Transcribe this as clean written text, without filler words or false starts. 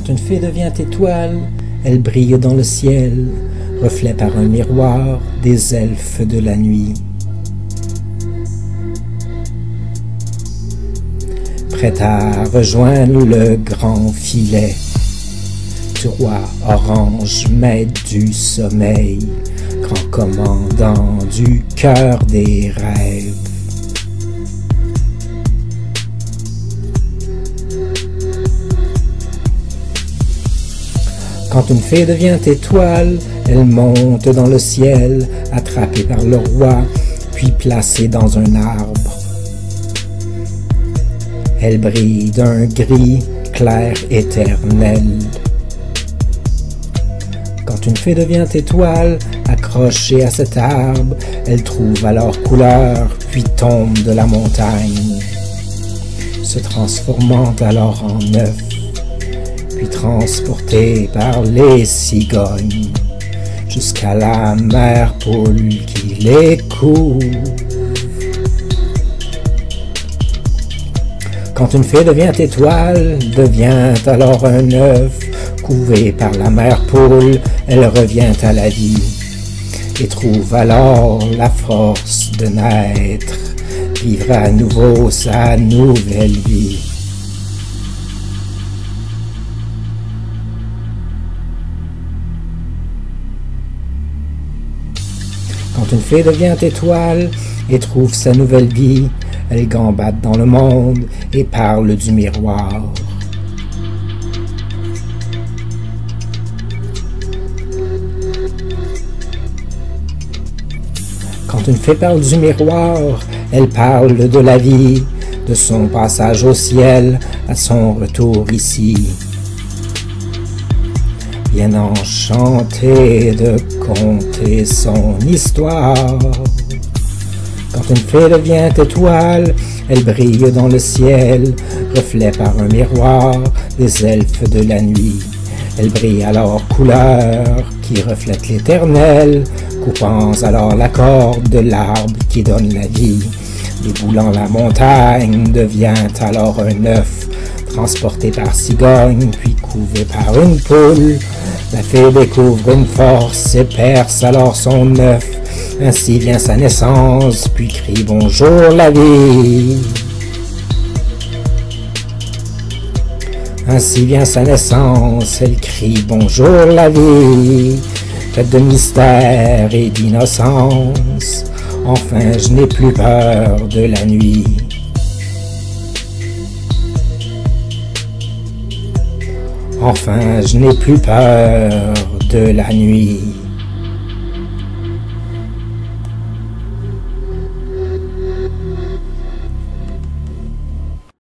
Quand une fée devient étoile, elle brille dans le ciel, reflet par un miroir des elfes de la nuit. Prête à rejoindre le grand filet du roi orange, maître du sommeil, grand commandant du cœur des rêves. Quand une fée devient étoile, elle monte dans le ciel, attrapée par le roi, puis placée dans un arbre. Elle brille d'un gris clair éternel. Quand une fée devient étoile, accrochée à cet arbre, elle trouve alors couleur, puis tombe de la montagne, se transformant alors en œuf, puis transportée par les cigognes, jusqu'à la mère poule qui les couvre. Quand une fée devient étoile, devient alors un œuf, couvée par la mère poule, elle revient à la vie, et trouve alors la force de naître, vivre à nouveau sa nouvelle vie. Quand une fée devient étoile et trouve sa nouvelle vie, elle gambade dans le monde et parle du miroir. Quand une fée parle du miroir, elle parle de la vie, de son passage au ciel, à son retour ici. Bien enchantée de conter son histoire. Quand une fée devient étoile, elle brille dans le ciel, reflet par un miroir des elfes de la nuit. Elle brille alors couleur qui reflète l'éternel, coupant alors la corde de l'arbre qui donne la vie. Déboulant la montagne, devient alors un œuf, transporté par cigogne, puis couvé par une poule. La fée découvre une force et perce alors son œuf. Ainsi vient sa naissance, puis crie bonjour la vie. Ainsi vient sa naissance, elle crie bonjour la vie. Faite de mystère et d'innocence, enfin je n'ai plus peur de la nuit. Enfin je n'ai plus peur de la nuit.